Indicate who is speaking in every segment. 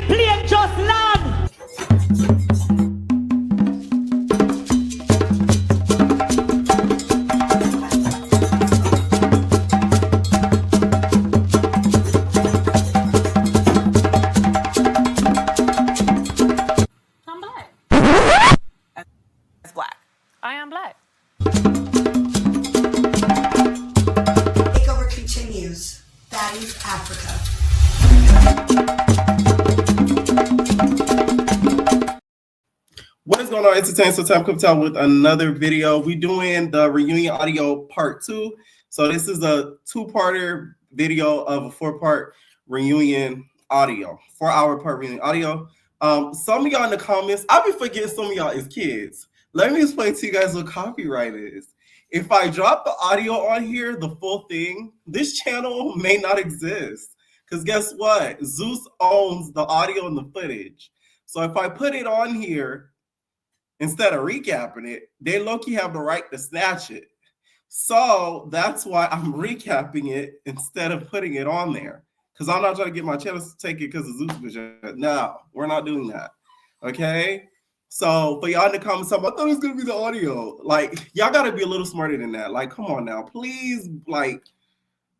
Speaker 1: plane just land.
Speaker 2: I'm black.
Speaker 3: As black.
Speaker 2: I am black.
Speaker 4: Takeover continues. Baddies Africa.
Speaker 5: What is going on, Entertainment? So time comes out with another video. We doing the reunion audio part 2. So this is a 2-parter video of a 4-part reunion audio, 4-hour part reunion audio. Some of y'all in the comments, I've been forgetting some of y'all is kids. Let me explain to you guys what copyright is. If I drop the audio on here, the full thing, this channel may not exist. Because guess what? Zeus owns the audio and the footage. So if I put it on here, instead of recapping it, they low-key have the right to snatch it. So that's why I'm recapping it instead of putting it on there. Because I'm not trying to get my channel to take it because of Zeus vision. No, we're not doing that. Okay? So for y'all in the comments, I thought it was going to be the audio. Like, y'all got to be a little smarter than that. Like, come on now. Please,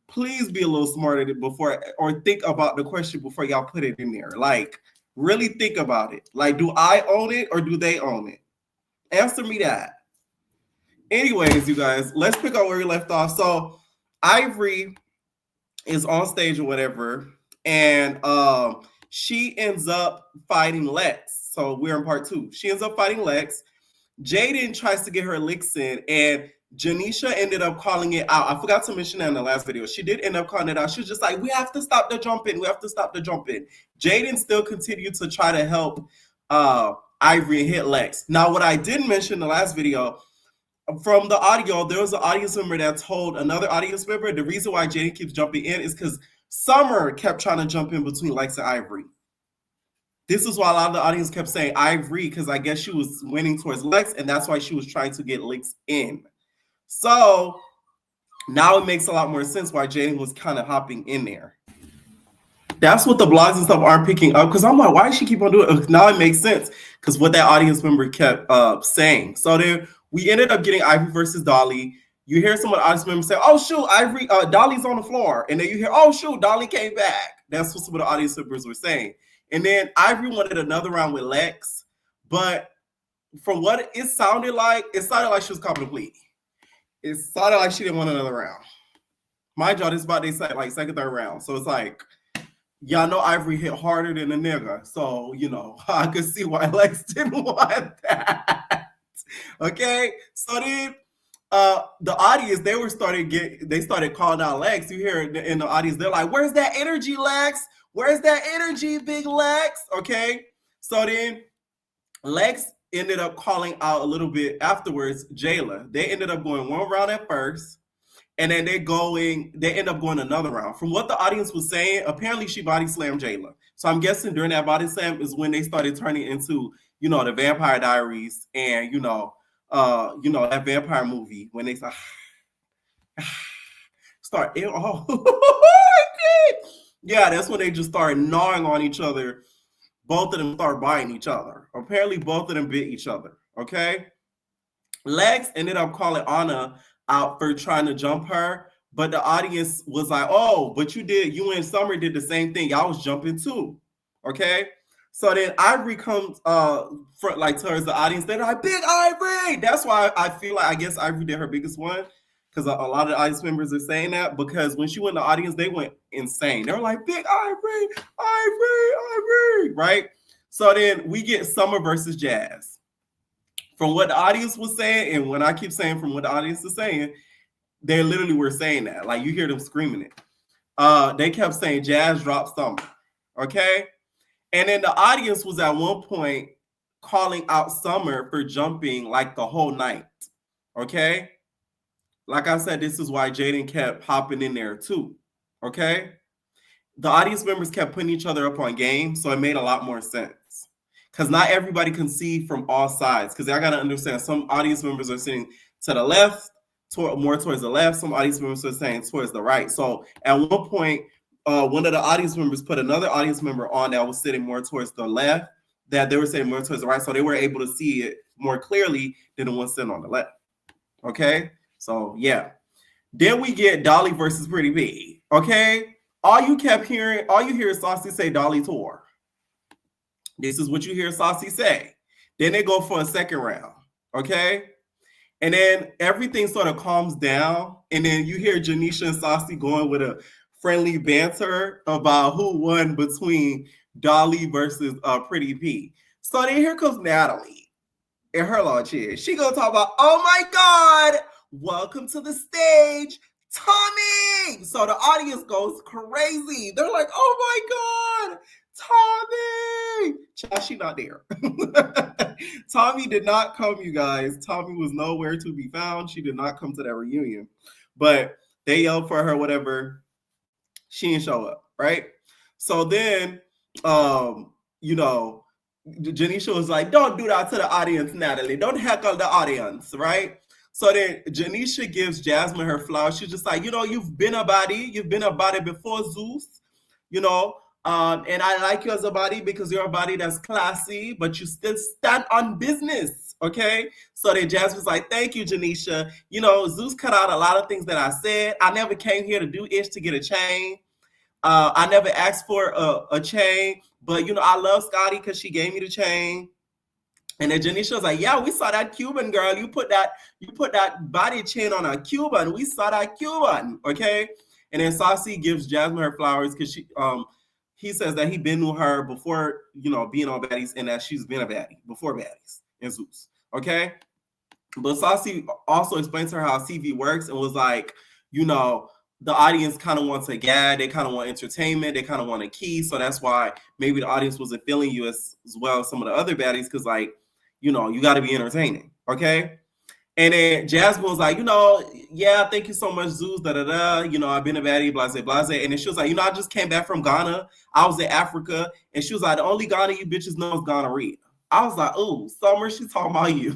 Speaker 5: please be a little smarter before, or think about the question before y'all put it in there. Like, really think about it. Like, do I own it or do they own it? Answer me that. Anyways, you guys, let's pick up where we left off. So Ivory is on stage or whatever, and she ends up fighting Lex. So we're in part 2. She ends up fighting Lex. Jaden tries to get her licks in, and Janisha ended up calling it out. I forgot to mention that in the last video. She did end up calling it out. She was just like, we have to stop the jumping. We have to stop the jumping. Jaden still continued to try to help Ivory and hit Lex. Now, what I didn't mention in the last video, from the audio, there was an audience member that told another audience member the reason why Jaden keeps jumping in is because Summer kept trying to jump in between Lex and Ivory. This is why a lot of the audience kept saying Ivory, because I guess she was winning towards Lex, and that's why she was trying to get Lex in. So now it makes a lot more sense why Jaden was kind of hopping in there. That's what the blogs and stuff aren't picking up, because I'm like, why does she keep on doing it? Now it makes sense, because what that audience member kept saying. So then we ended up getting Ivory versus Dolly. You hear some of the audience members say, oh, shoot, Ivory, Dolly's on the floor. And then you hear, oh, shoot, Dolly came back. That's what some of the audience members were saying. And then Ivory wanted another round with Lex, but from what it sounded like she was copping a plea. It sounded like she didn't want another round. Mind y'all, this is about they say like second, third round. So it's like, y'all know Ivory hit harder than a nigga. So, you know, I could see why Lex didn't want that. Okay? So then the audience, they started calling out Lex. You hear it in the audience, they're like, where's that energy, Lex? Where's that energy, big Lex? Okay? So then Lex ended up calling out a little bit afterwards Jayla. They ended up going one round at first, and then they end up going another round. From what the audience was saying, apparently she body slammed Jayla. So I'm guessing during that body slam is when they started turning into, you know, the Vampire Diaries and, you know, that vampire movie when they start yeah, that's when they just started gnawing on each other. Both of them start biting each other. Apparently, both of them bit each other. Okay. Lex ended up calling Anna out for trying to jump her, but the audience was like, oh, but you and Summer did the same thing. Y'all was jumping too. Okay. So then Ivory comes towards the audience. They're like, big Ivory. That's why I feel like I guess Ivory did her biggest one. Because a lot of the audience members are saying that, because when she went in the audience, they went insane. They were like, big Ivory, Ivory, right? So then we get Summer versus Jazz. From what the audience was saying, and when I keep saying from what the audience is saying, they literally were saying that. Like, you hear them screaming it. They kept saying Jazz dropped Summer, okay? And then the audience was at one point calling out Summer for jumping like the whole night, okay? Like I said, this is why Jaden kept hopping in there too, okay? The audience members kept putting each other up on game, so it made a lot more sense. Because not everybody can see from all sides, because I got to understand, some audience members are sitting to the left, more towards the left, some audience members are saying towards the right. So at one point, one of the audience members put another audience member on that was sitting more towards the left, that they were sitting more towards the right, so they were able to see it more clearly than the one sitting on the left. Okay, so yeah. Then we get Dolly versus Pretty B. Okay, all you hear is Saucy say Dolly tore. This is what you hear Saucy say. Then they go for a second round. Okay, and then everything sort of calms down, and then you hear Janisha and Saucy going with a friendly banter about who won between Dolly versus Pretty P. So then here comes Natalie and her launch is. She gonna talk about, oh my God, welcome to the stage, Tommy. So the audience goes crazy. They're like, oh my God, Tommy. Child, she not there. Tommy did not come, you guys. Tommy was nowhere to be found. She did not come to that reunion. But they yelled for her, whatever. She didn't show up, right? So then, Janisha was like, don't do that to the audience, Natalie. Don't heckle the audience, right? So then Janisha gives Jasmine her flowers. She's just like, you've been a baddie. You've been a baddie before, Zeus, and I like you as a baddie because you're a baddie that's classy, but you still stand on business, okay? So then Jasmine's like, thank you, Janisha. Zeus cut out a lot of things that I said. I never came here to do ish to get a chain. I never asked for a chain, but I love Scotty because she gave me the chain. And then Janisha was like, yeah, we saw that Cuban girl. You put that body chain on a Cuban. We saw that Cuban, okay? And then Saucy gives Jasmine her flowers because he says that he been with her before, being on Baddies, and that she's been a baddie before Baddies and Zeus, okay? But Saucy also explains to her how CV works and was like, the audience kind of wants a gag, they kind of want entertainment, they kind of want a key, so that's why maybe the audience wasn't feeling you as well as some of the other baddies, because you got to be entertaining, okay? And then Jasmine was like, yeah, thank you so much, Zeus, da-da-da, I've been a baddie, blase, blase. And then she was like, I just came back from Ghana. I was in Africa. And she was like, the only Ghana you bitches know is gonorrhea. I was like, ooh, Summer, she's talking about you.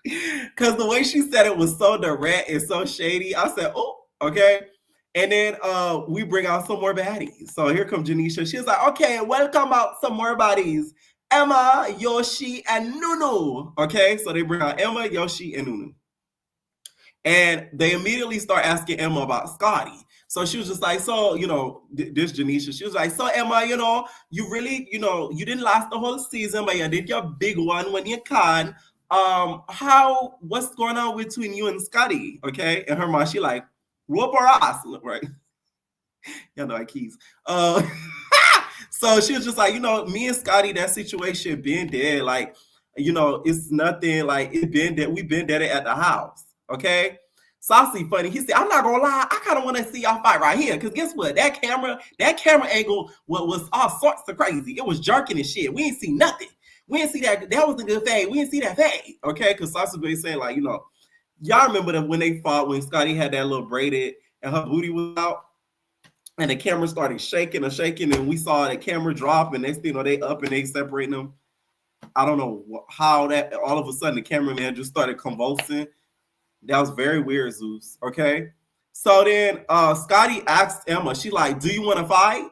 Speaker 5: Because the way she said it was so direct and so shady. I said, oh, okay. And then we bring out some more baddies. So here comes Janisha. She's like, okay, welcome out some more baddies. Emma, Yoshi, and Nunu. Okay, so they bring out Emma, Yoshi, and Nunu. And they immediately start asking Emma about Scotty. So she was just like, so, this Janisha, she was like, so Emma, you really, you didn't last the whole season, but you did your big one when you can. What's going on between you and Scotty? Okay, and her mom, she like, whoop her ass, right? Y'all know I keys. So she was just like, me and Scotty, that situation been dead. Like, it's nothing, like, it been dead. We've been dead at the house. Okay. Saucy funny. He said, I'm not gonna lie, I kind of want to see y'all fight right here. Because guess what? That camera angle was all sorts of crazy. It was jerking and shit. We ain't see nothing. We didn't see that. That was a good fade. We didn't see that fade. Okay. Because Saucy was saying, like, y'all remember when they fought, when Scotty had that little braided and her booty was out? And the camera started shaking and we saw the camera drop, and next thing they up and they separating them. I don't know how that all of a sudden the cameraman just started convulsing. That was very weird, Zeus. Okay. So then Scotty asked Emma, she like, do you want to fight?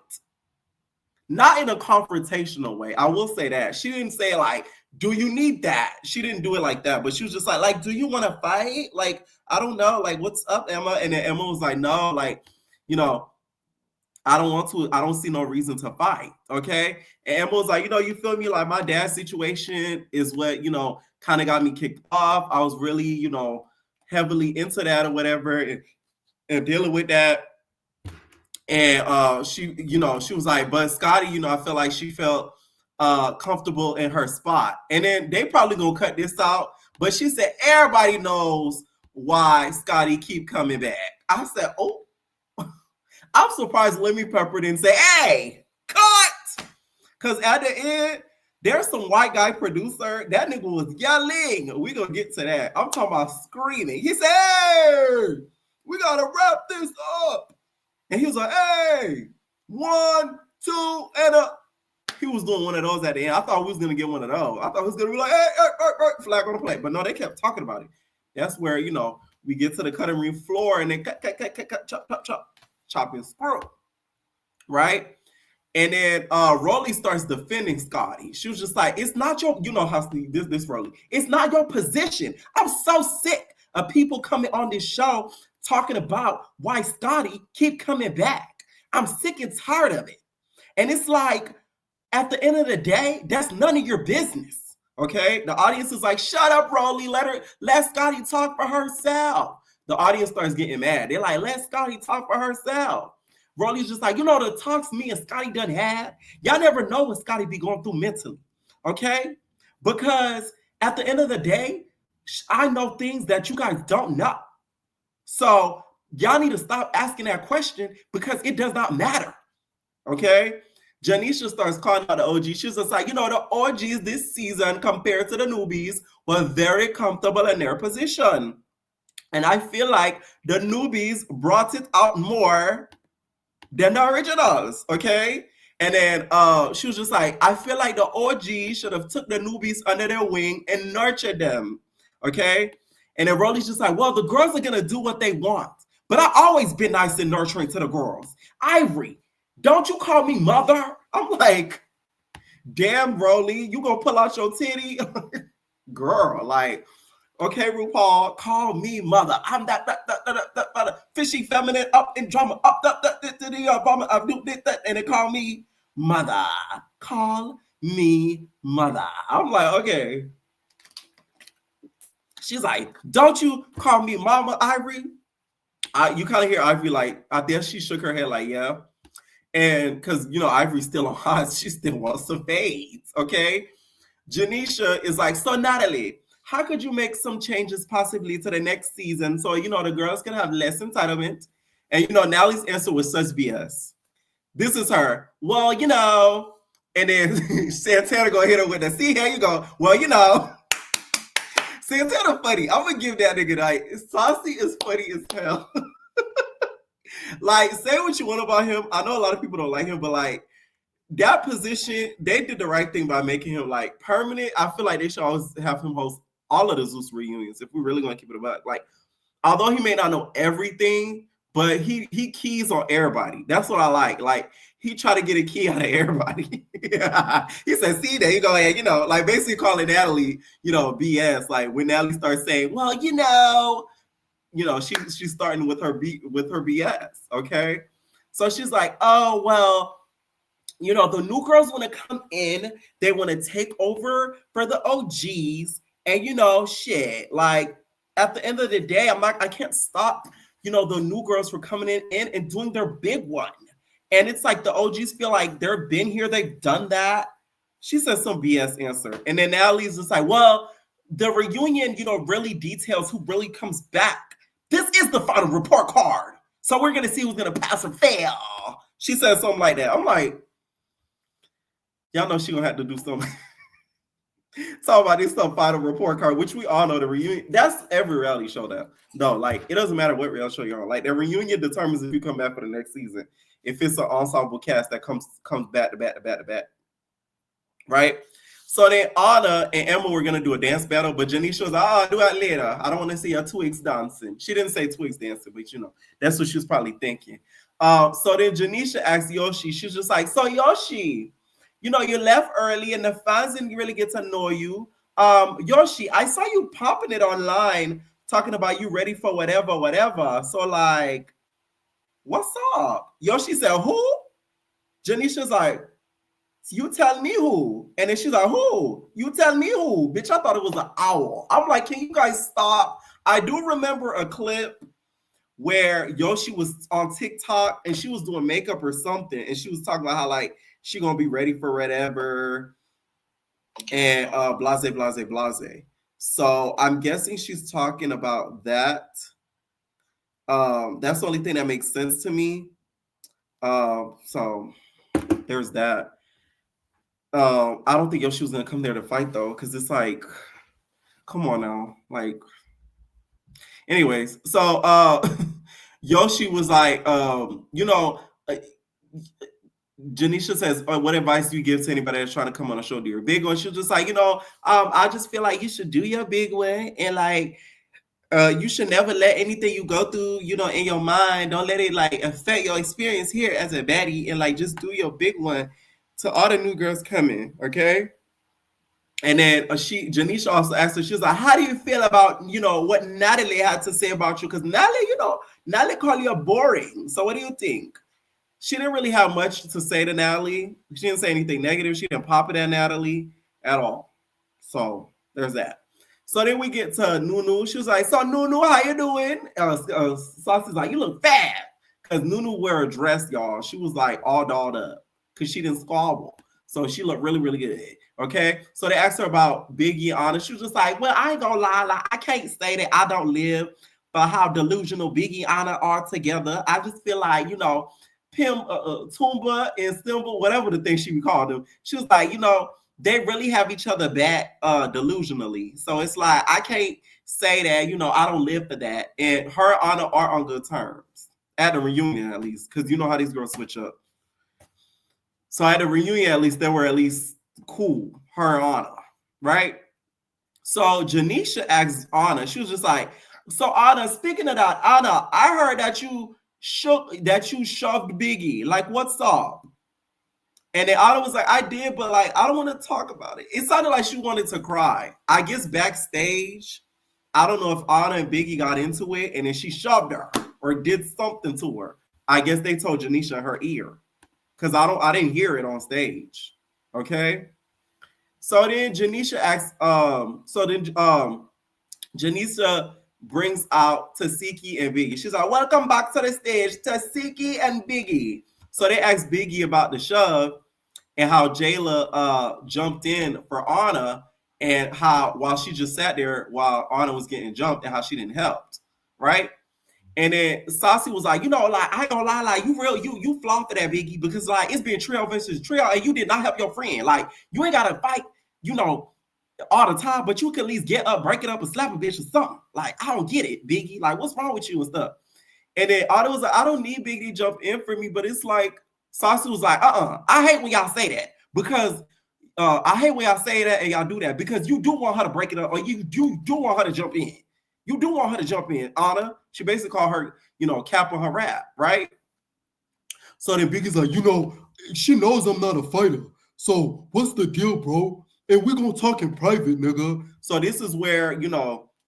Speaker 5: Not in a confrontational way. I will say that. She didn't say like, do you need that? She didn't do it like that, but she was just like, do you want to fight? Like, I don't know. Like, what's up, Emma? And then Emma was like, no, like, I don't want to, I don't see no reason to fight. Okay. And Emma was like, you feel me? Like my dad's situation is what, kind of got me kicked off. I was really, heavily into that or whatever and dealing with that. And she was like, but Scotty, I feel like she felt comfortable in her spot. And then they probably gonna cut this out. But she said, everybody knows why Scotty keep coming back. I said, oh. I'm surprised Lemmy Pepper didn't say, hey, cut! Because at the end, there's some white guy producer. That nigga was yelling. We gonna get to that. I'm talking about screaming. He said, hey, we gotta wrap this up. And he was like, hey, 1, 2, and up. He was doing one of those at the end. I thought we was gonna get one of those. I thought he was gonna be like, hey, flag on the plate. But no, they kept talking about it. That's where, we get to the cutting room floor and then cut, chop. chopping screw, right? And then Roelly starts defending Scotty. She was just like, it's not your, you know how this Roelly, it's not your position. I'm so sick of people coming on this show talking about why Scotty keep coming back. I'm sick and tired of it. And it's like, at the end of the day, that's none of your business. Okay? The audience is like, shut up, Roelly. Let Scotty talk for herself. The audience starts getting mad. They're like, let Scotty talk for herself. Roelly's just like, you know, the talks me and Scotty done had. Y'all never know what Scotty be going through mentally. Okay? Because at the end of the day, I know things that you guys don't know. So y'all need to stop asking that question because it does not matter. Okay? Janisha starts calling out the OG. She's just like, you know, the OGs this season compared to the newbies were very comfortable in their position. And I feel like the newbies brought it out more than the originals, okay? And then she was just like, I feel like the OG should have took the newbies under their wing and nurtured them, okay? And then Roelly's just like, well, the girls are going to do what they want. But I always been nice and nurturing to the girls. Ivory, don't you call me mother? I'm like, damn, Roelly, you gonna pull out your titty? Girl, like, okay, RuPaul, call me mother. I'm that fishy feminine up in drama, and they call me mother. Call me mother. I'm like, okay. She's like, don't you call me mama, Ivory? You kind of hear Ivory like, I guess she shook her head like, yeah. And because, you know, Ivory's still on hot, she still wants some fades, okay? Janisha is like, so Natalie, how could you make some changes possibly to the next season so, you know, the girls can have less entitlement? And, you know, Natalie's answer was such BS. This is her. Well, you know, and then Santana gonna hit her with the, see, here you go. Well, you know, Santana funny. I'm gonna give that nigga, like, Saucy is funny as hell. Like, say what you want about him. I know a lot of people don't like him, but like that position, they did the right thing by making him like permanent. I feel like they should always have him host all of the Zeus reunions if we're really gonna keep it about. Like, although he may not know everything, but he keys on everybody. That's what I like. Like, he tried to get a key out of everybody. He said, see, there you go, and you know, like basically calling Natalie, you know, BS. Like when Natalie starts saying, well, you know, she's starting with her BS, okay? So she's like, oh, well, you know, the new girls want to come in, they want to take over for the OGs, and you know, shit, like at the end of the day, I can't stop, you know, the new girls from coming in and doing their big one. And it's like the OGs feel like they've been here, they've done that. She says some BS answer. And then Natalie's just like, well, the reunion, you know, really details who really comes back. This is the final report card. So we're going to see who's going to pass or fail. She said something like that. I'm like, y'all know she going to have to do something. Talk about this stuff, final report card, which we all know the reunion. That's every reality show now. No, like, it doesn't matter what reality show you're on. Like, the reunion determines if you come back for the next season. If it's an ensemble cast that comes back to back. Right? So then Anna and Emma were gonna do a dance battle, but Janisha was like, oh, I'll do that later. I don't want to see her twigs dancing. She didn't say twigs dancing, but you know, that's what she was probably thinking. So then Janisha asked Yoshi, she was just like, so Yoshi, you know, you left early and the fans didn't really get to know you. Yoshi, I saw you popping it online, talking about you ready for whatever. So like, what's up? Yoshi said, who? Janisha's like, you tell me who. And then she's like, who? You tell me who. Bitch, I thought it was an owl. I'm like, can you guys stop? I do remember a clip where Yoshi was on TikTok and she was doing makeup or something. And she was talking about how like she gonna be ready for whatever. And blase. So I'm guessing she's talking about that. That's the only thing that makes sense to me. So there's that. I don't think Yoshi was gonna come there to fight though, because it's like, come on now. Like, anyways, so Yoshi was like, you know, Janisha says, what advice do you give to anybody that's trying to come on a show to your big one? She was just like, you know, I just feel like you should do your big one and like You should never let anything you go through, in your mind, don't let it like affect your experience here as a baddie, and like just do your big one to all the new girls coming, okay? And then Janisha also asked her, she was like, how do you feel about, what Natalie had to say about you? Because Natalie called you boring. So what do you think? She didn't really have much to say to Natalie. She didn't say anything negative. She didn't pop it at Natalie at all. So there's that. So then we get to Nunu. She was like, so Nunu, how you doing? Saucy's like, you look fat. Because Nunu wear a dress, y'all. She was like all dolled up because she didn't squabble. So she looked really, really good. Okay. So they asked her about Biggie and Anna. She was just like, well, I ain't gonna lie. Like, I can't say that I don't live for how delusional Biggie and Anna are together. I just feel like, Pim, Tumba and Simba, whatever the thing she would call them. She was like, they really have each other back delusionally. So it's like, I can't say that, I don't live for that. And her and Anna are on good terms. At the reunion, at least. Because you know how these girls switch up. So at the reunion, at least, they were at least cool. Her and Anna. Right? So Janisha asked Anna, she was just like, so Anna, speaking of that, Anna, I heard that you shoved Biggie. Like, what's up? And then Anna was like, I did, but like, I don't want to talk about it. It sounded like she wanted to cry. I guess backstage, I don't know if Anna and Biggie got into it and then she shoved her or did something to her. I guess they told Janisha in her ear. Because I didn't hear it on stage. Okay. So then Janisha asks, Janisha brings out Seiki and Biggie. She's like, welcome back to the stage, Seiki and Biggie. So they asked Biggie about the shove and how Jayla jumped in for Anna and how while she just sat there while Anna was getting jumped and how she didn't help, right? And then Saucy was like, like, I ain't gonna lie, like, you flop for that, Biggie, because like it's been trio versus trio and you did not help your friend. Like, you ain't gotta fight, all the time, but you can at least get up, break it up, and slap a bitch or something. Like, I don't get it, Biggie. Like, what's wrong with you and stuff? And then Anna was like, I don't need Biggie to jump in for me, but it's like, Saucy was like, I hate when y'all say that because I hate when y'all say that and y'all do that because you do want her to break it up or you do want her to jump in. You do want her to jump in, Anna. She basically called her, cap on her rap, right? So then Biggie's like, she knows I'm not a fighter. So what's the deal, bro? And we're going to talk in private, nigga. So this is where,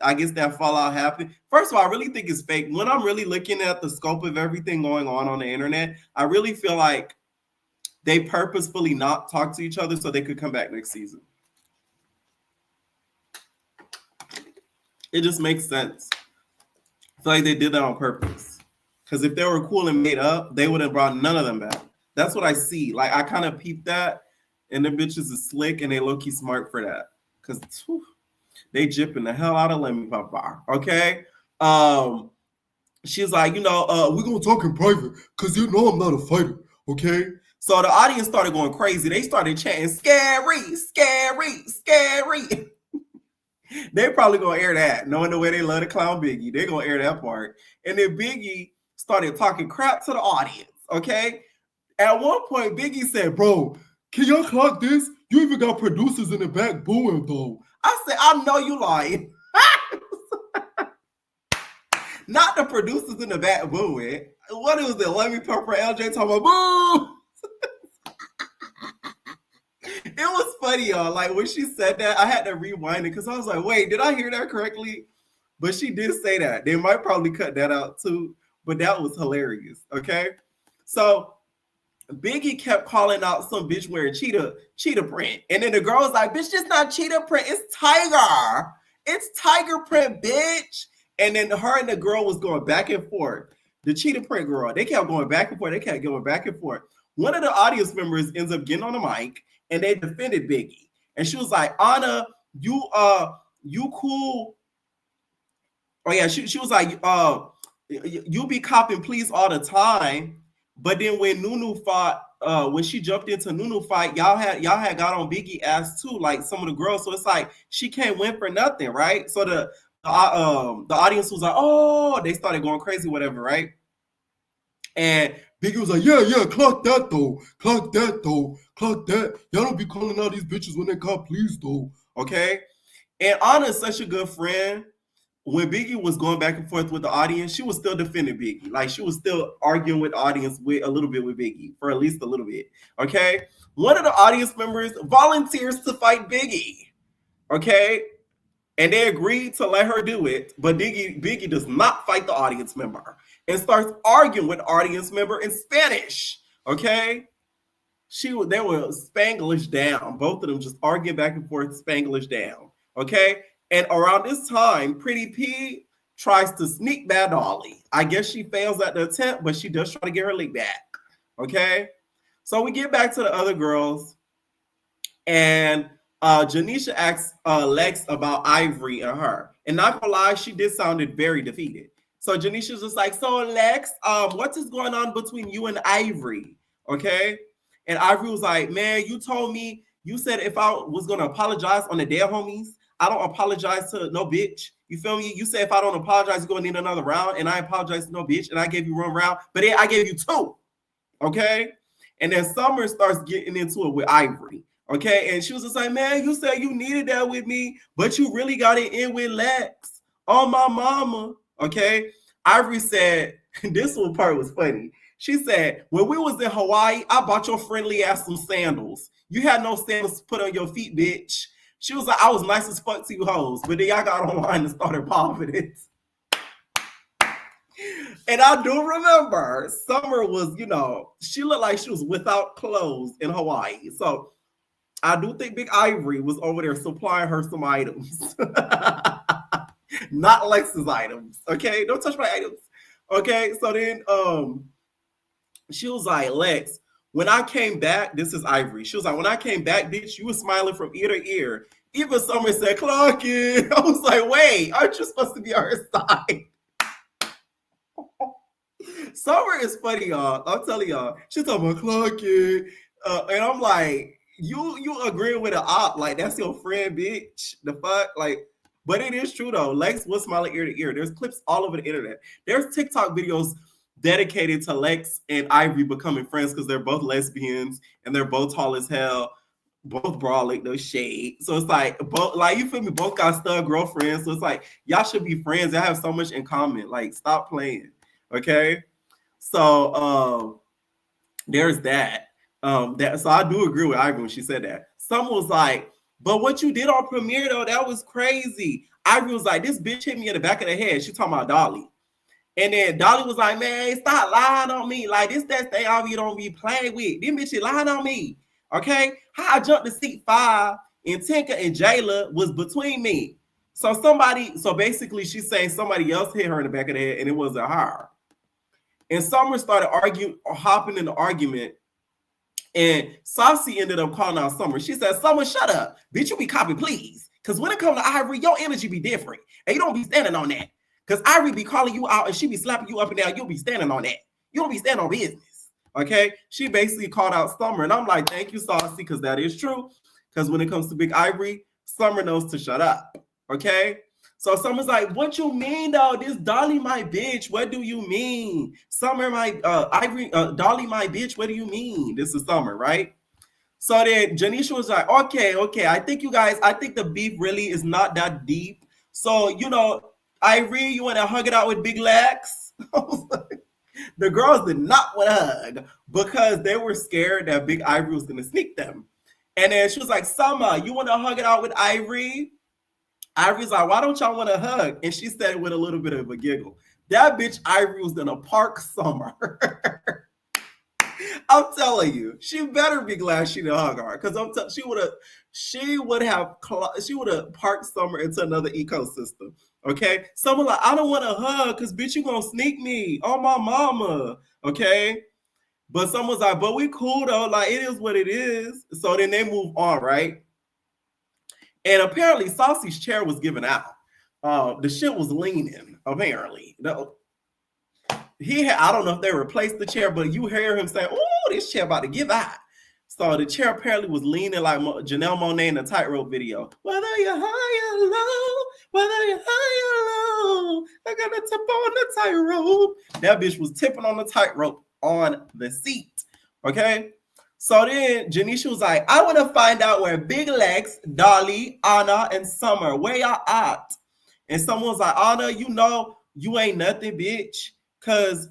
Speaker 5: I guess that fallout happened. First of all, I really think it's fake. When I'm really looking at the scope of everything going on the internet, I really feel like they purposefully not talk to each other so they could come back next season. It just makes sense. I feel like they did that on purpose. Because if they were cool and made up, they would have brought none of them back. That's what I see. Like, I kind of peeped that, and the bitches is slick, and they low-key smart for that. Because they jipping the hell out of Lemmy Papa. Okay? She's like, we're going to talk in private because I'm not a fighter. Okay? So the audience started going crazy. They started chanting, scary, scary, scary. They probably gonna air that, knowing the way they love to clown Biggie. They're gonna air that part. And then Biggie started talking crap to the audience, okay? At one point, Biggie said, bro, can y'all clock this? You even got producers in the back booing, though. I said, I know you lying. Not the producers in the back booing. What was it? Lemmy Pepper, LJ talking about boo? It was funny, y'all. Like, when she said that, I had to rewind it because I was like, wait, did I hear that correctly? But she did say that. They might probably cut that out too, but that was hilarious, okay? So Biggie kept calling out some bitch wearing cheetah print. And then the girl was like, bitch, it's not cheetah print, it's tiger. It's tiger print, bitch. And then her and the girl was going back and forth. The cheetah print girl, they kept going back and forth. They kept going back and forth. One of the audience members ends up getting on the mic and they defended Biggie. And she was like, Anna, you cool. Oh yeah, she was like, you be copping please all the time. But then when Nunu fought, when she jumped into Nunu fight, y'all had got on Biggie ass too, like some of the girls. So it's like she can't win for nothing, right? So the audience was like, oh, they started going crazy, whatever, right? And Biggie was like, yeah, clock that though. Clock that though. Clock that. Y'all don't be calling out these bitches when they call please though. Okay? And Anna's such a good friend when Biggie was going back and forth with the audience, she was still defending Biggie. Like she was still arguing with the audience with a little bit with Biggie for at least a little bit. Okay. One of the audience members volunteers to fight Biggie. Okay. And they agreed to let her do it, but Biggie does not fight the audience member and starts arguing with the audience member in Spanish. Okay. They were Spanglish down. Both of them just arguing back and forth, Spanglish down. Okay. And around this time, Pretty P tries to sneak Bad Dolly. I guess she fails at the attempt, but she does try to get her lick back. Okay. So we get back to the other girls, and Janisha asks Lex about Ivory and her. And not gonna lie, she did sounded very defeated. So Janisha's just like, so Lex, what is going on between you and Ivory? Okay. And Ivory was like, man, you told me, you said if I was gonna apologize on the day of homies, I don't apologize to no bitch. You feel me? You said if I don't apologize, you're gonna need another round, and I apologize to no bitch, and I gave you one round, but I gave you two. Okay. And then Summer starts getting into it with Ivory. Okay. And she was just like, man, you said you needed that with me, but you really got it in with Lex. Oh, my mama. Okay. Ivory said, this one part was funny. She said, when we was in Hawaii, I bought your friendly ass some sandals. You had no sandals to put on your feet, bitch. She was like, I was nice as fuck to you hoes, but then y'all got online and started popping it. And I do remember Summer was, she looked like she was without clothes in Hawaii. So I do think Big Ivory was over there supplying her some items. Not Lex's items. Okay. Don't touch my items. Okay. So then she was like, Lex, when I came back, this is Ivory. She was like, when I came back, bitch, you was smiling from ear to ear. Even Summer said, clock it. I was like, wait, aren't you supposed to be on her side? Summer is funny, y'all. I'm telling y'all. She's talking about clock it. And I'm like, you agreeing with an op. Like, that's your friend, bitch. The fuck? Like, but it is true, though. Lex was smiling ear to ear. There's clips all over the internet. There's TikTok videos dedicated to Lex and Ivory becoming friends because they're both lesbians and they're both tall as hell, both brolic, no shade. So it's like, both, like, you feel me? Both got stud girlfriends. So it's like, y'all should be friends. Y'all have so much in common. Like, stop playing. Okay? So there's that. So I do agree with Ivory when she said that. Someone was like, but what you did on Premiere, though, that was crazy. Ivory was like, this bitch hit me in the back of the head. She talking about Dolly. And then Dolly was like, man, stop lying on me. Like, this that thing all you don't be playing with. This bitch lying on me. Okay? How I jumped to seat 5 and Tinka and Jayla was between me. So basically she's saying somebody else hit her in the back of the head and it wasn't her. And Summer started hopping in the argument. And Saucy ended up calling out Summer. She said, Summer, shut up. Bitch, you be copy, please. Because when it comes to Ivory, your energy be different. And you don't be standing on that. Because Ivory be calling you out and she be slapping you up and down. You'll be standing on that. You don't be standing on business. Okay? She basically called out Summer. And I'm like, thank you, Saucy, because that is true. Because when it comes to Big Ivory, Summer knows to shut up. Okay? So Summer's like, what you mean, though? This Dolly my bitch. What do you mean? Summer my Ivory, Dolly my bitch. What do you mean? This is Summer, right? So then Janisha was like, okay. I think the beef really is not that deep. So, Ivory, you want to hug it out with Big Lex? The girls did not want to hug because they were scared that Big Ivory was going to sneak them. And then she was like, Summer, you want to hug it out with Ivory? Ivory's like, why don't y'all want to hug? And she said it with a little bit of a giggle. That bitch Ivory was gonna park Summer. I'm telling you, she better be glad she didn't hug her, because she would have parked Summer into another ecosystem. Okay, Summer like, I don't want to hug because bitch, you gonna sneak me on my mama. Okay, but Summer's like, but we cool though, like it is what it is. So then they move on, right? And apparently Saucy's chair was given out. The shit was leaning, apparently. I don't know if they replaced the chair, but you hear him say, oh, this chair about to give out. So the chair apparently was leaning like Janelle Monáe in the tightrope video. Whether you're high or low, whether you're high or low, I got to tip on the tightrope. That bitch was tipping on the tightrope on the seat. Okay? So then Janisha was like, I want to find out where Big Lex, Dolly, Anna, and Summer, where y'all at? And someone was like, Anna, you know, you ain't nothing, bitch. Cause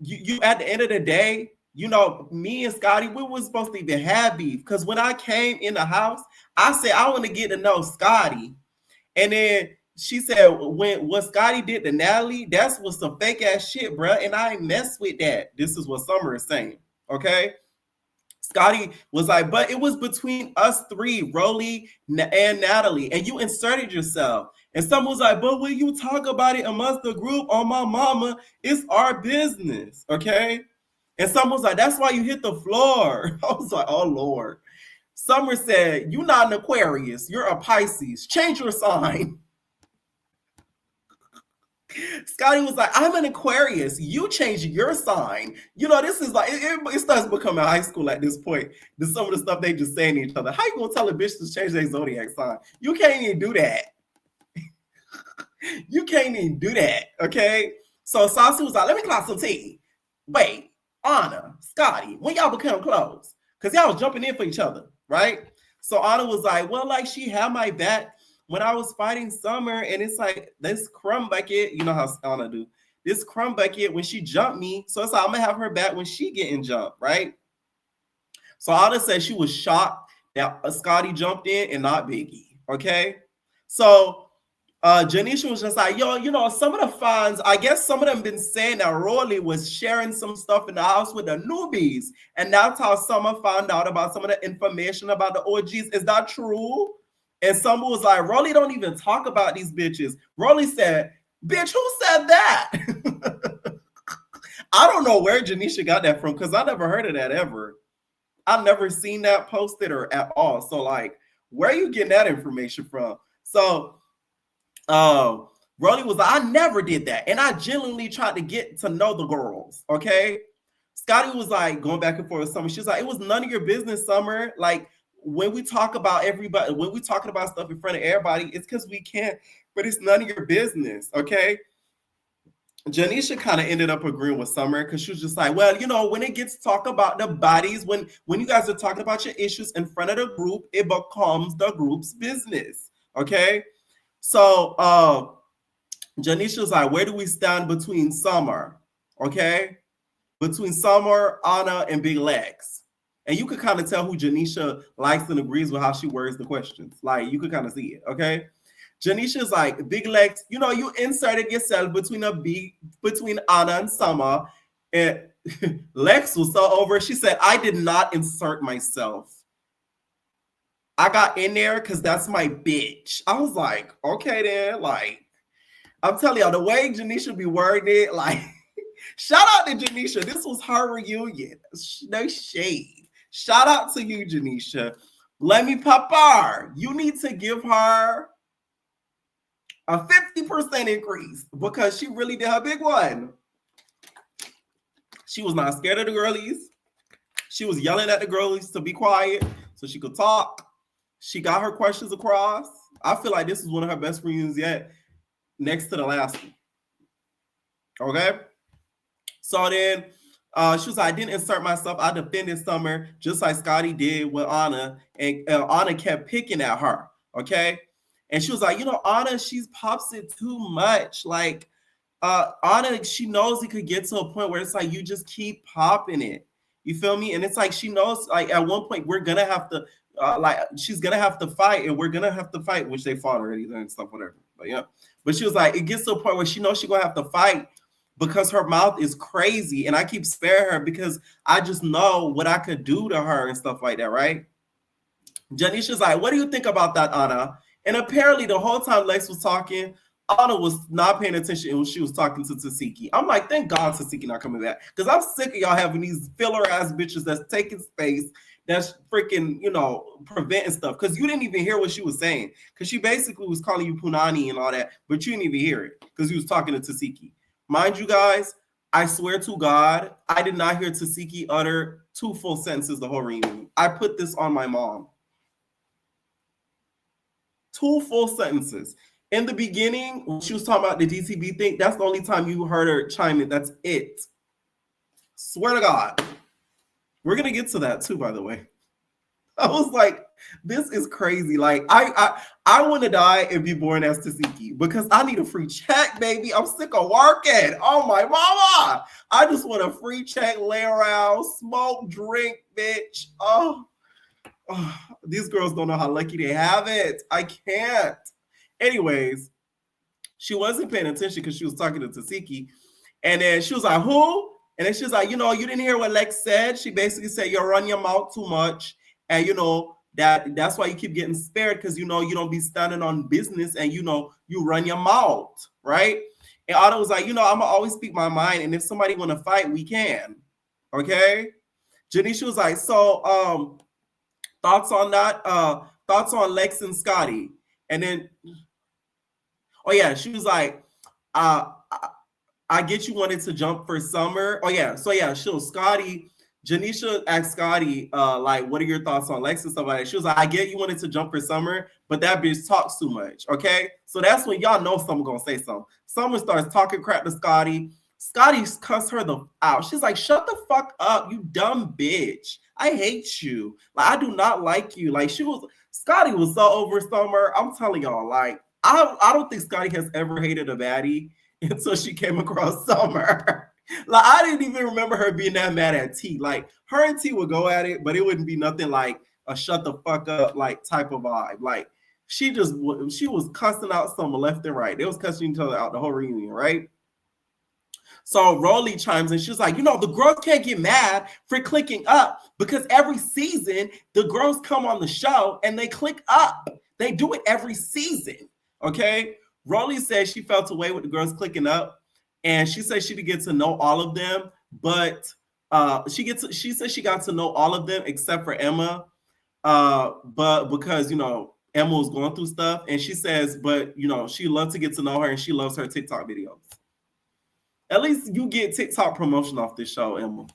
Speaker 5: you at the end of the day, you know, me and Scotty, we was supposed to even have beef. Because when I came in the house, I said, I want to get to know Scotty. And then she said, when what Scotty did to Natalie, that's was some fake ass shit, bro. And I ain't mess with that. This is what Summer is saying. Okay. Scotty was like, but it was between us three, Roelly and Natalie, and you inserted yourself. And someone was like, but when you talk about it amongst the group, on my mama, it's our business, okay? And someone was like, that's why you hit the floor. I was like, oh, Lord. Summer said, you're not an Aquarius. You're a Pisces. Change your sign. Scotty was like, I'm an Aquarius. You change your sign. You know, this is like, it starts becoming high school at this point. Some of the stuff they just saying to each other. How you gonna tell a bitch to change their zodiac sign? You can't even do that. You can't even do that, okay? So Saucy was like, let me clap some tea. Wait, Anna, Scotty, when y'all become close? Because y'all was jumping in for each other, right? So Anna was like, well, like she had my back when I was fighting Summer, and it's like this crumb bucket, you know how Anna do, this crumb bucket when she jumped me, so it's like I'm gonna have her back when she getting jumped, right? So Anna said she was shocked that Scotty jumped in and not Biggie, okay? So Janisha was just like, yo, you know, some of the fans, I guess some of them been saying that Roelly was sharing some stuff in the house with the newbies, and that's how Summer found out about some of the information about the OGs. Is that true? And someone was like, Roelly don't even talk about these bitches. Roelly said, bitch, who said that? I don't know where Janisha got that from because I never heard of that ever. I've never seen that posted or at all. So like, where are you getting that information from? So Roelly was like, I never did that. And I genuinely tried to get to know the girls, okay? Scotty was like, going back and forth with Summer. She was like, it was none of your business, Summer. Like, when we talk about everybody, when we talking about stuff in front of everybody, it's because we can't, but it's none of your business, okay? Janisha kind of ended up agreeing with Summer because she was just like, well, you know, when it gets to talk about the bodies, when you guys are talking about your issues in front of the group, it becomes the group's business, okay? So Janisha was like, where do we stand between Summer, okay? Between Summer, Anna, and Big Lex. And you could kind of tell who Janisha likes and agrees with how she words the questions. Like, you could kind of see it, okay? Janisha's like, Big Lex, you know, you inserted yourself between Anna and Summer. And Lex was so over. She said, I did not insert myself. I got in there because that's my bitch. I was like, okay then. Like, I'm telling y'all, the way Janisha be wording it, like, shout out to Janisha. This was her reunion. No shade. Shout out to you, Janisha. Let me pop her. You need to give her a 50% increase because she really did her big one. She was not scared of the girlies. She was yelling at the girlies to be quiet so she could talk. She got her questions across. I feel like this is one of her best reunions yet, next to the last one. Okay? So then she was like, I didn't insert myself. I defended Summer just like Scotty did with Anna. And Anna kept picking at her. Okay? And she was like, you know, Anna, she pops it too much. Like, Anna, she knows it could get to a point where it's like, you just keep popping it. You feel me? And it's like, she knows, like, at one point, we're going to have to, she's going to have to fight, and we're going to have to fight, which they fought already and stuff, whatever. But yeah. But she was like, it gets to a point where she knows she's going to have to fight because her mouth is crazy. And I keep sparing her because I just know what I could do to her and stuff like that, right? Janisha's like, what do you think about that, Anna? And apparently the whole time Lex was talking, Anna was not paying attention when she was talking to Seiki. I'm like, thank God Seiki not coming back. Because I'm sick of y'all having these filler-ass bitches that's taking space, that's freaking, you know, preventing stuff. Because you didn't even hear what she was saying. Because she basically was calling you Punani and all that, but you didn't even hear it because you was talking to Seiki. Mind you guys, I swear to God, I did not hear Seiki utter 2 full sentences the whole reunion. I put this on my mom. 2 full sentences. In the beginning, when she was talking about the DTB thing, that's the only time you heard her chime in. That's it. Swear to God. We're going to get to that too, by the way. I was like, this is crazy. Like, I want to die and be born as Seiki because I need a free check, baby. I'm sick of working. Oh my mama. I just want a free check, lay around, smoke, drink, bitch. Oh, these girls don't know how lucky they have it. I can't. Anyways, she wasn't paying attention because she was talking to Seiki. And then she was like, who? And then she was like, you didn't hear what Lex said. She basically said, you run your mouth too much. And, that's why you keep getting spared because, you don't be standing on business and, you run your mouth, right? And Otto was like, I'm going to always speak my mind. And if somebody want to fight, we can. Okay? Janisha was like, so thoughts on that? Thoughts on Lex and Scotty? And then, oh, yeah, she was like, I get you wanted to jump for Summer. Oh, yeah. So, yeah, Scotty, Janisha asked Scotty, like, what are your thoughts on Lex and stuff like that? She was like, I get you wanted to jump for Summer, but that bitch talks too much, okay? So that's when y'all know someone gonna say something. Someone starts talking crap to Scotty. Scotty cussed her out. She's like, shut the fuck up, you dumb bitch. I hate you. Like, I do not like you. Like, Scotty was so over Summer. I'm telling y'all, like, I don't think Scotty has ever hated a baddie until she came across Summer. Like, I didn't even remember her being that mad at T. Like, her and T would go at it, but it wouldn't be nothing like a shut the fuck up like type of vibe. Like, she was cussing out Summer left and right. They was cussing each other out the whole reunion, right? So Roelly chimes in. She's like, the girls can't get mad for clicking up because every season the girls come on the show and they click up. They do it every season, okay? Roelly says she felt away with the girls clicking up, and she said she didn't get to know all of them, but she said she got to know all of them except for Emma, but because Emma was going through stuff, and she says, but she loves to get to know her, and she loves her TikTok videos. At least you get TikTok promotion off this show, Emma.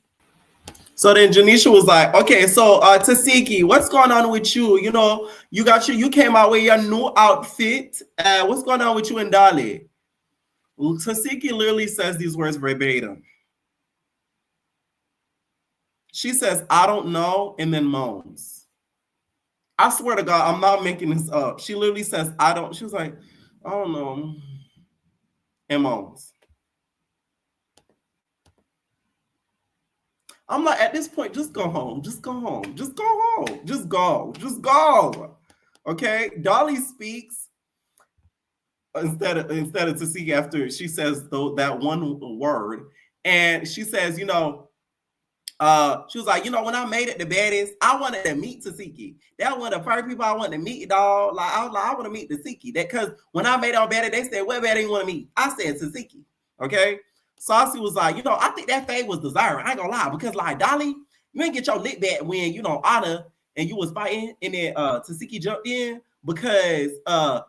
Speaker 5: So then Janisha was like, okay, so Seiki, what's going on with you? You came out with your new outfit. What's going on with you and Dolly? Seiki literally says these words verbatim. She says, I don't know, and then moans. I swear to God, I'm not making this up. She literally says, she was like, I don't know, and moans. I'm like, at this point, just go home. Just go home. Just go home. Just go. Just go. Okay? Dolly speaks instead of Seiki after she says that one word. And she says, she was like, when I made it the Baddies, I wanted to meet Seiki. That was one of the first people I wanted to meet, dog. Like, I was like, I want to meet the Seiki. That because when I made it on Baddies, they said, what Baddie you want to meet? I said Seiki. Okay? Saucy was like, I think that fade was desired. I ain't gonna lie, because like Dolly, you ain't get your lick back when Anna and you was fighting, and then Seiki jumped in because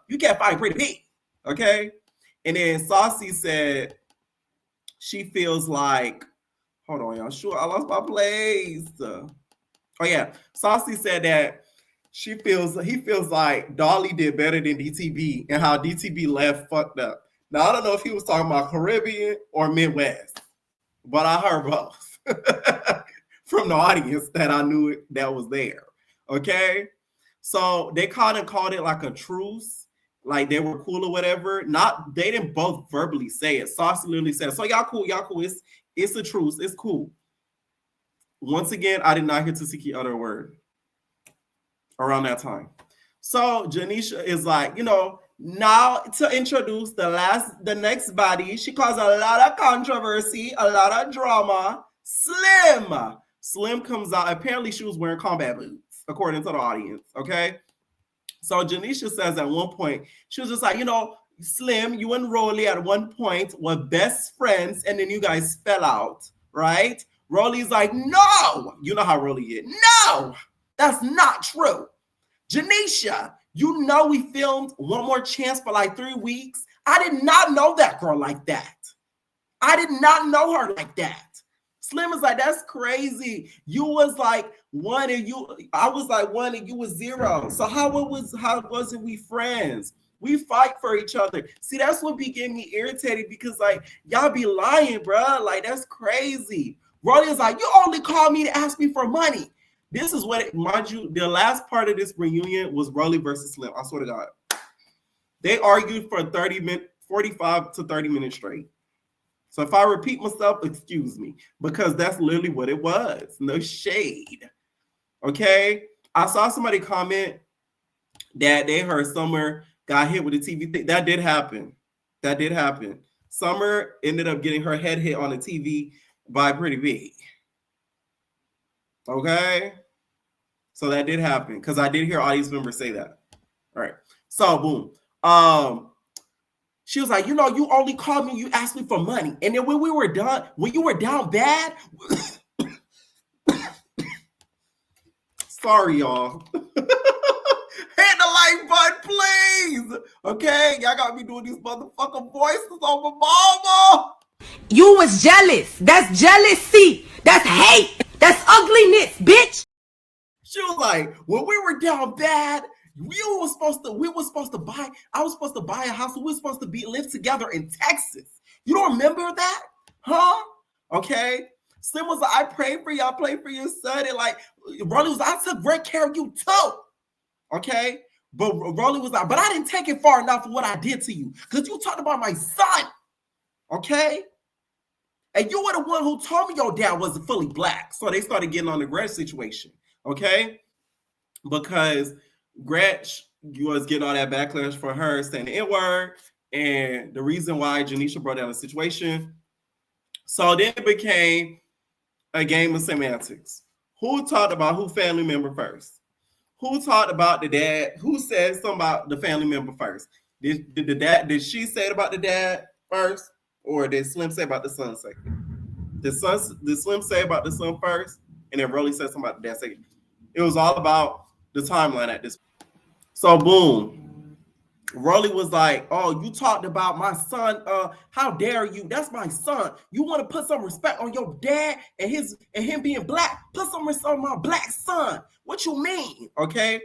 Speaker 5: you kept fighting pretty big, okay? And then Saucy said she feels like, hold on, y'all. Sure, I lost my place. Oh yeah, Saucy said that he feels like Dolly did better than DTB, and how DTB left fucked up. Now, I don't know if he was talking about Caribbean or Midwest, but I heard both from the audience that I knew that was there, okay? So they kind of called it like a truce, like they were cool or whatever. They didn't both verbally say it. Saucy literally said, so y'all cool, it's a truce, it's cool. Once again, I did not hear Seiki utter a word around that time. So Janisha is like, now to introduce the next baddie, she caused a lot of controversy, a lot of drama. Slim. Slim comes out. Apparently, she was wearing combat boots, according to the audience. Okay. So Janisha says at one point, she was just like, Slim, you and Roelly at one point were best friends, and then you guys fell out, right? Roelly's like, no. You know how Roelly is. No, that's not true. Janisha, we filmed One More Chance for like 3 weeks. I did not know that girl like that. I did not know her like that. Slim is like, that's crazy. You was like 1 and I was like 1 and you was 0. So how wasn't we friends? We fight for each other. See, that's what be getting me irritated because like y'all be lying, bro. Like that's crazy. Roelly is like, you only called me to ask me for money. This is what, mind you, the last part of this reunion was Roelly versus Slim. I swear to God. They argued for 45 to 30 minutes straight. So if I repeat myself, excuse me, because that's literally what it was. No shade. Okay? I saw somebody comment that they heard Summer got hit with a TV thing. That did happen. That did happen. Summer ended up getting her head hit on the TV by Pretty Big. Okay? So that did happen because I did hear audience members say that. All right. So boom. She was like, you know, you only called me, you asked me for money. And then when we were done, when you were down bad, sorry, y'all. Hit the like button, please. Okay, y'all got me doing these motherfucking voices on my mama.
Speaker 1: You was jealous. That's jealousy. That's hate. That's ugliness, bitch.
Speaker 5: She was like, when we were down bad, I was supposed to buy a house. We were supposed to live together in Texas. You don't remember that? Huh? Okay. Slim was like, I prayed for you. I prayed for your son. And like, Roelly was like, I took great care of you too. Okay. But Roelly was like, but I didn't take it far enough for what I did to you. Because you talked about my son. Okay. And you were the one who told me your dad wasn't fully black. So they started getting on the Gretch situation. Okay. Because Gretch was getting all that backlash for her saying the N-word, and the reason why Janisha brought down the situation. So then it became a game of semantics. Who talked about who family member first? Who talked about the dad? Who said something about the family member first? Did she say it about the dad first, or did Slim say about the son second? Did Slim say about the son first, and then Roelly said something about the dad second? It was all about the timeline at this point. So boom, Roelly was like, oh, you talked about my son. How dare you? That's my son. You want to put some respect on your dad and him being black? Put some respect on my black son. What you mean? Okay.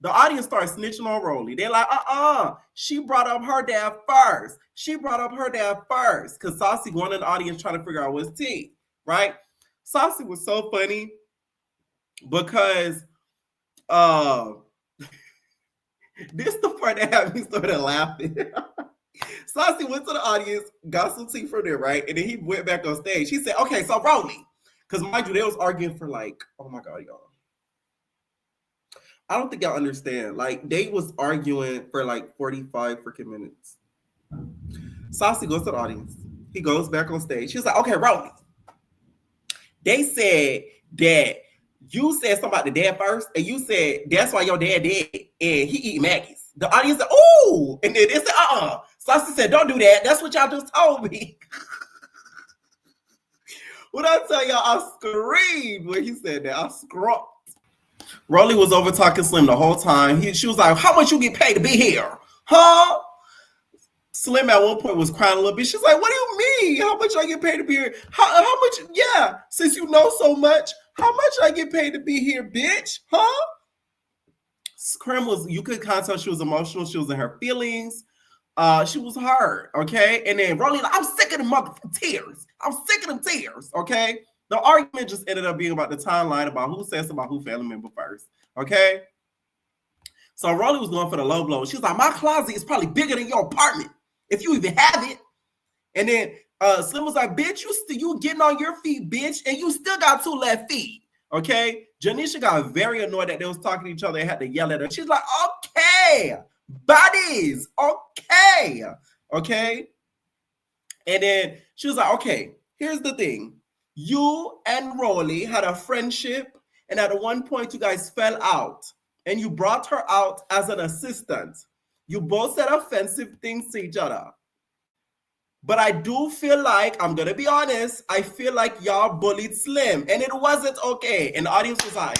Speaker 5: The audience started snitching on Roelly. They're like, she brought up her dad first. She brought up her dad first. Because Saucy going in the audience trying to figure out what's tea, right? Saucy was so funny because this is the part that had me started laughing. Saucy went to the audience, got some tea from there, right? And then he went back on stage. He said, okay, so Roelly, because mind you, they was arguing for like, oh my God, y'all. I don't think y'all understand. Like, they was arguing for like 45 freaking minutes. Saucy goes to the audience. He goes back on stage. She's like, okay, Roelly. They said that you said something about the dad first, and you said that's why your dad dead, and he eat Maggie's. The audience said, "Ooh," and then they said, Saucy said, "Don't do that. That's what y'all just told me." When I tell y'all, I screamed when he said that. I scrumped. Roelly was over talking Slim the whole time. She was like, "How much you get paid to be here, huh?" Slim at one point was crying a little bit. She's like, what do you mean? How much I get paid to be here? How much? Yeah, since you know so much, how much I get paid to be here, bitch? Huh? Scrim was, you could kind of tell she was emotional. She was in her feelings. She was hurt, okay? And then Roelly, like, I'm sick of the motherfucking tears. I'm sick of them tears, okay? The argument just ended up being about the timeline about who says about who family member first, okay? So Roelly was going for the low blow. She was like, my closet is probably bigger than your apartment, if you even have it. And then Slim was like, bitch, you getting on your feet, bitch, and you still got 2 left feet. Okay. Janisha got very annoyed that they was talking to each other and had to yell at her. She's like, okay, Baddies, okay. Okay. And then she was like, okay, here's the thing. You and Roelly had a friendship, and at one point you guys fell out, and you brought her out as an assistant. You both said offensive things to each other. But I do feel like, I'm going to be honest, I feel like y'all bullied Slim, and it wasn't okay. And the audience was like,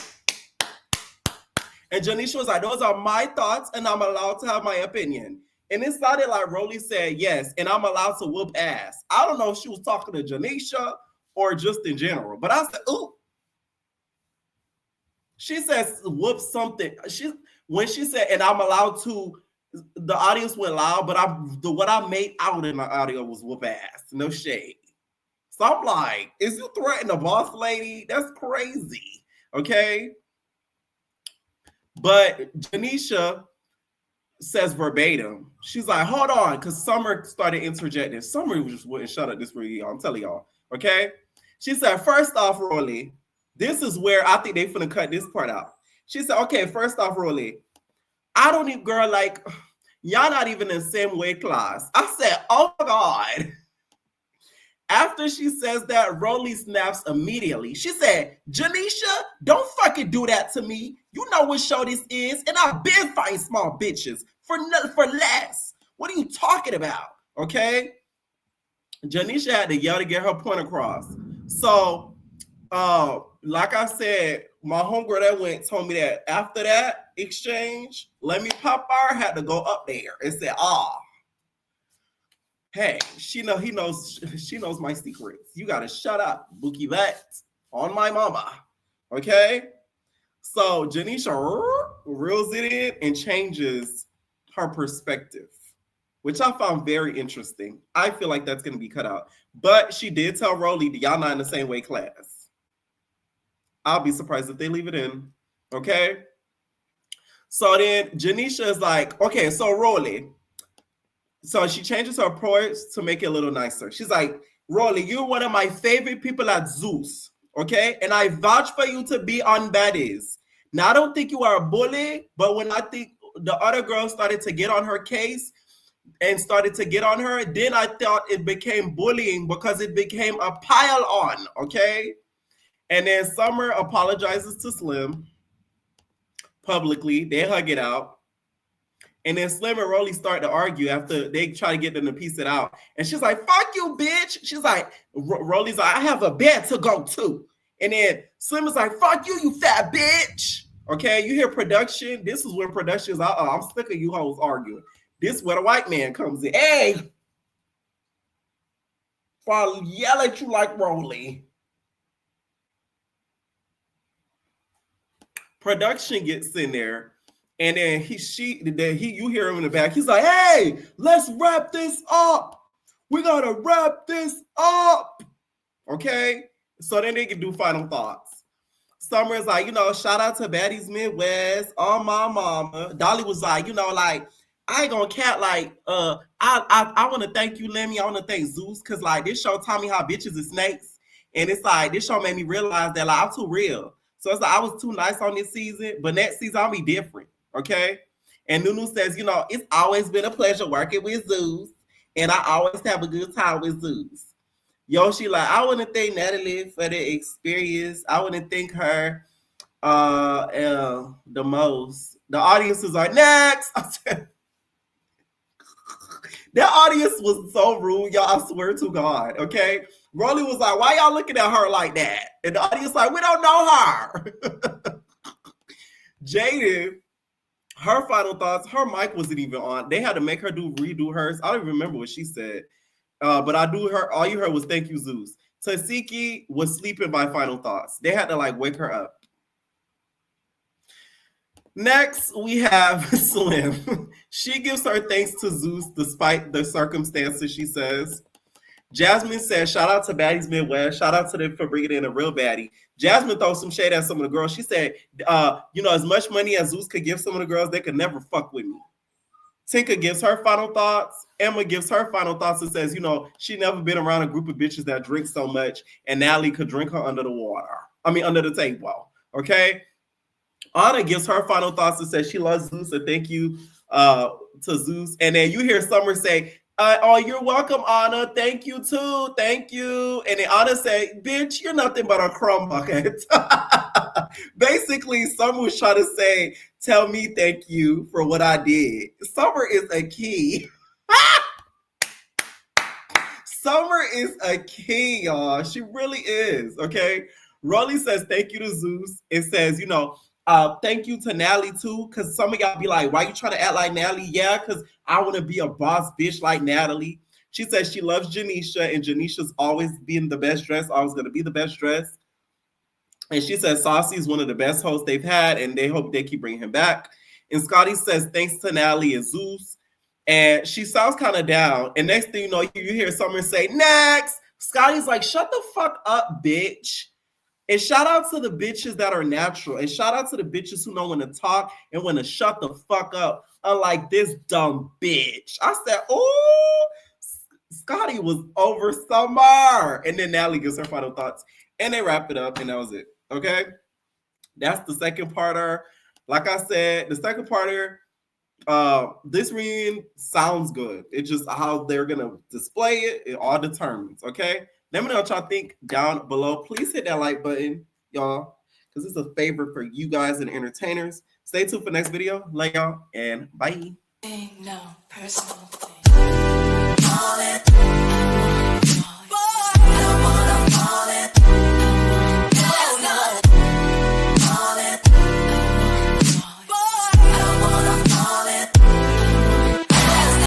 Speaker 5: and Janisha was like, those are my thoughts, and I'm allowed to have my opinion. And it sounded like Roelly said, yes, and I'm allowed to whoop ass. I don't know if she was talking to Janisha or just in general, but I said, ooh. She says, whoop something. When she said, and I'm allowed to, the audience went loud, but what I made out in the audio was whoop ass, no shade. So I'm like, is you threatening the boss lady? That's crazy, okay? But Janisha says verbatim. She's like, hold on, because Summer started interjecting. Summer just wouldn't shut up this for y'all. I'm telling y'all. Okay? She said, first off, Roelly, this is where I think they finna cut this part out. She said, okay, first off, Roelly, I don't even, girl, like, y'all not even in the same weight class. I said, oh my God. After she says that, Roelly snaps immediately. She said, Janisha, don't fucking do that to me. You know what show this is, and I've been fighting small bitches for less. What are you talking about? Okay? Janisha had to yell to get her point across. So, like I said, my homegirl that went told me that after that exchange, Let Me Pop Our had to go up there and say, hey, she knows my secrets. You gotta shut up, Bookie Vet, on my mama. Okay? So Janisha reels it in and changes her perspective, which I found very interesting. I feel like that's gonna be cut out. But she did tell Roelly, y'all not in the same weight class. I'll be surprised if they leave it in. Okay? So then Janisha is like, okay, so Roelly. So she changes her approach to make it a little nicer. She's like, Roelly, you're one of my favorite people at Zeus, okay? And I vouch for you to be on Baddies. Now, I don't think you are a bully, but when I think the other girls started to get on her case and started to get on her, then I thought it became bullying because it became a pile on, okay? And then Summer apologizes to Slim publicly. They hug it out. And then Slim and Roelly start to argue after they try to get them to piece it out. And she's like, fuck you, bitch. She's like, Roelly's like, I have a bed to go to. And then Slim is like, fuck you, you fat bitch. Okay, you hear production. This is when production is, I'm sick of you hoes arguing. This is where the white man comes in. Hey, if I yell at you like Roelly. Production gets in there. And then you hear him in the back. He's like, hey, let's wrap this up. We gotta wrap this up. Okay? So then they can do final thoughts. Summer's like, shout out to Baddies Midwest, all my mama. Dolly was like, like, I ain't gonna cat like, I want to thank you, Lemmy. I want to thank Zeus, because like this show taught me how bitches are snakes. And it's like, this show made me realize that like I'm too real. So it's like, I was too nice on this season, but next season I'll be different. Okay. And Nunu says, it's always been a pleasure working with Zeus, and I always have a good time with Zeus. Yoshi, like, I want to thank Natalie for the experience. I want to thank her the most. The audiences are next. That audience was so rude, y'all. I swear to God. Okay. Roelly was like, why y'all looking at her like that? And the audience like, we don't know her. Jaden, her final thoughts, her mic wasn't even on. They had to make her redo hers. I don't even remember what she said. But all you heard was thank you, Zeus. Seiki was sleeping by final thoughts. They had to like wake her up. Next, we have Slim. She gives her thanks to Zeus despite the circumstances, she says. Jasmine says, shout out to Baddies Midwest. Shout out to them for bringing in a real baddie. Jasmine throws some shade at some of the girls. She said, as much money as Zeus could give some of the girls, they could never fuck with me. Tinka gives her final thoughts. Emma gives her final thoughts and says, she never been around a group of bitches that drink so much, and Natalie could drink her under the table. Okay? Anna gives her final thoughts and says she loves Zeus and thank you to Zeus. And then you hear Summer say, you're welcome, Anna. Thank you, too. Thank you. And then Anna say, bitch, you're nothing but a crumb bucket. Basically, Summer was trying to say, tell me thank you for what I did. Summer is a key. Summer is a king, y'all. She really is, okay? Roelly says thank you to Zeus. It says, thank you to Natalie too, because some of y'all be like, why you trying to act like Natalie? Yeah, because I want to be a boss bitch like Natalie. She says she loves Janisha, and Janisha's always being the best dressed, always going to be the best dressed. And she says Saucy is one of the best hosts they've had, and they hope they keep bringing him back. And Scotty says thanks to Natalie and Zeus. And she sounds kind of down. And next thing you know, you hear someone say, next. Scotty's like, shut the fuck up, bitch. And shout out to the bitches that are natural. And shout out to the bitches who know when to talk and when to shut the fuck up. Unlike this dumb bitch. I said, oh, Scotty was over summer. And then Natalie gives her final thoughts. And they wrap it up. And that was it. Okay? That's the second parter. Like I said, the second parter, this reunion sounds good. It's just how they're going to display it. It all determines. Okay? Let me know what y'all think down below. Please hit that like button, y'all, because it's a favor for you guys and entertainers. Stay tuned for next video. Love y'all, and bye.
Speaker 6: Ain't no personal thing.